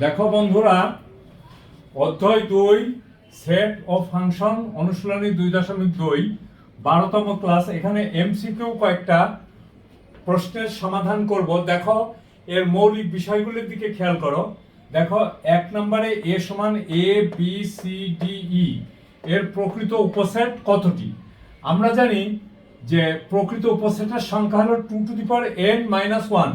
দেখো বন্ধুরা, অধ্যায় 2 সেট ও ফাংশন অনুশীলনী 2.2 12তম ক্লাস। এখানে এমসিকিউ কয়েকটা প্রশ্নের সমাধান করব। দেখো এর মৌলিক বিষয়গুলির দিকে খেয়াল করো। দেখো 1 নম্বরে a সমান a b c d e এর প্রকৃত উপসেট কতটি? আমরা জানি যে প্রকৃত উপসেটের সংখ্যা হলো 2 টু দি পাওয়ার n - 1।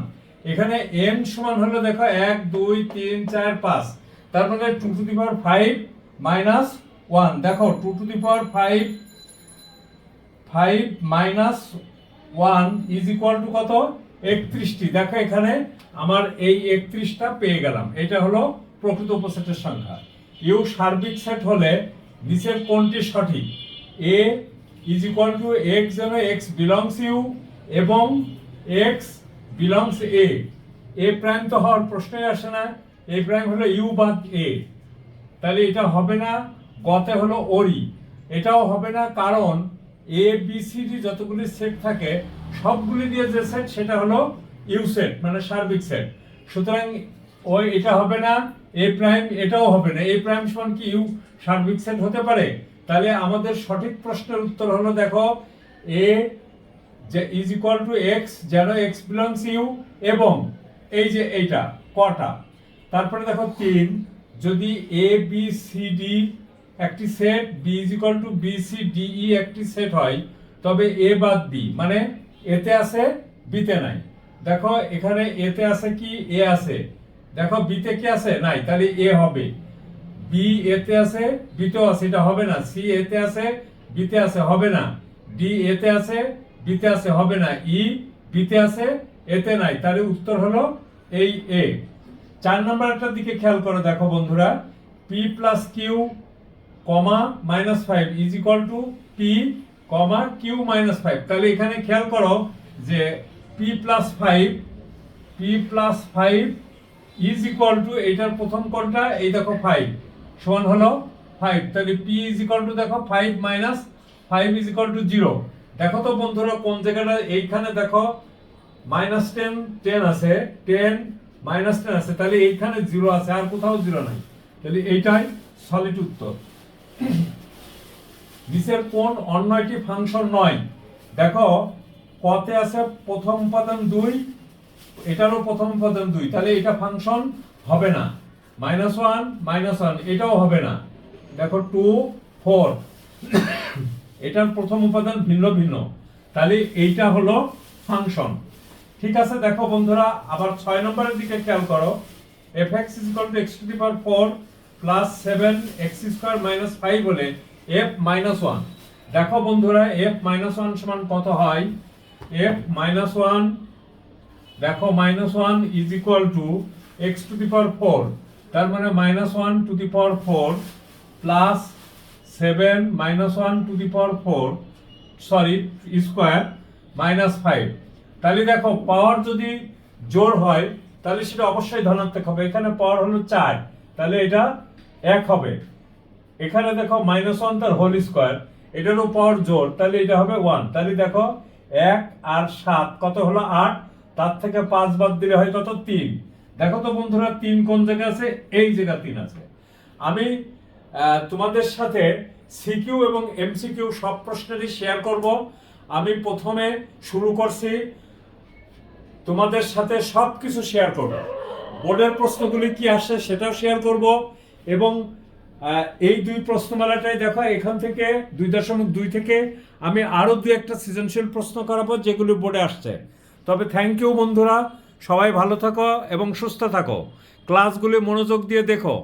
এখানে n সমান হলো দেখো 1 2 3 4 5, তার মানে 2 টু দি পাওয়ার 5 - 1। দেখো 2 to the power 5 1 is equal two কত? 31টি। দেখো এখানে আমার এই 31টা পেয়ে গেলাম। এটা হলো প্রকৃত উপসেটের সংখ্যা। ইউ সার্বিক সেট হলে নিচের কোনটি সঠিক? এ ইজ ইকুয়াল টু x যেন x বিলংস ইউ এবং x বিলংস এ। এ প্রাইম তো হওয়ার প্রশ্নই আসে না, এ প্রাইম হলো ইউ বাদ এ, তাহলে এটা হবে না। গতে হলো ওরি, এটাও হবে না, কারণ এ বি সি ডি যতগুলি সেট থাকে সবগুলি দিয়ে যে সেট সেটা হলো ইউ সেট, মানে সার্বিক সেট। সুতরাং ওই এটা হবে না, এ প্রাইম এটাও হবে না। এ প্রাইম সমান কি ইউ সার্বিক সেট হতে পারে? তাহলে আমাদের সঠিক প্রশ্নের উত্তর হলো দেখো এ যে ইজ ইকুয়াল টু এক্স যেন এক্স বিলংস ইউ এবং এই যে এইটা কটা। তারপরে দেখো 3, যদি এ বি সি ডি একটি set, B is equal to B C D E একটি সেট হয়, তবে এ বাদ বি, মানে এতে আছে বিতে নাই। দেখো এখানে এতে আছে কি? এ আছে। দেখো বিতে কি আছে? নাই, তাহলে এ হবে। বি এতে আছে, বিতেও আছে, এটা হবে না। সি এতে আছে, বিতে আছে, হবে না। ডি এতে আছে, বিতে আছে, হবে না। ই বিতে আছে, এতে নাই, তাহলে উত্তর হলো এই এ। 4 নম্বরটার দিকে খেয়াল করো। দেখো বন্ধুরা, p plus q comma -5 is equal to p comma q -5। তাহলে এখানে খেয়াল করো যে p plus 5 is equal to এইটার প্রথম কোণটা এই দেখো 5 সমান হলো 5, তাহলে পি ইজ ইকুয়াল টু দেখো 5 - 5 ইজ ইকুয়াল টু 0। দেখো তো বন্ধুরা কোন জায়গাটা? এইখানে দেখো -10 আছে, 10 -10 আছে, তাহলে এইখানে 0 আছে, আর কোথাও 0 নাই, তাহলে এইটাই সলিড উত্তর। নিচের কোন অন্য একটি ফাংশন নয়? দেখো কতে আছে প্রথম উপাদান 2, এটারও প্রথম উপাদান 2, তাহলে এটা ফাংশন হবে না। -1 এটাও হবে না। দেখো 2 4 এটার প্রথম উপাদান ভিন্ন ভিন্ন, তাহলে এইটা হলো ফাংশন। ঠিক আছে। দেখো বন্ধুরা আবার 6 নম্বরের দিকে খেয়াল করো। fx = x⁴ + 7x² - 5 হলে f - 1। দেখো বন্ধুরা f - 1 সমান কত হয়? f - 1 দেখো -1 ইজ ইকুয়াল টু x⁴, তার মানে -1 to the power 4 plus 7 -1 to the power 4 sorry square -5। তাহলে দেখো পাওয়ার যদি জোড় হয় তাহলে সেটা অবশ্যই ধনাত্মক হবে। এখানে পাওয়ার হলো 4, তাহলে এটা 1 হবে। এখানে দেখো -1 তার হোল স্কয়ার, এটারও পাওয়ার জোড়, তাহলে এটা হবে 1। তাহলে দেখো 1 আর 7 কত হলো? 8, তার থেকে 5 বাদ দিলে হয় কত? 3। দেখো তো বন্ধুরা 3 কোন জায়গায় আছে? এই জায়গা 3 আছে। আমি তোমাদের সাথে সিকিউ এবং এমসিকিউ সব প্রশ্নেরই শেয়ার করব। আমি প্রথমে শুরু করছি, তোমাদের সাথে সবকিছু শেয়ার করব। বোর্ডের প্রশ্নগুলি কি আসে সেটাও শেয়ার করব, এবং এই 2 প্রশ্নমালাটাই দেখো এখান থেকে 2.2 থেকে আমি আরো 2-1টা সৃজনশীল প্রশ্ন করাবো যেগুলি বোর্ডে আসছে। তবে থ্যাংক ইউ বন্ধুরা, সবাই ভালো থাকো এবং সুস্থ থাকো, ক্লাসগুলি মনোযোগ দিয়ে দেখো।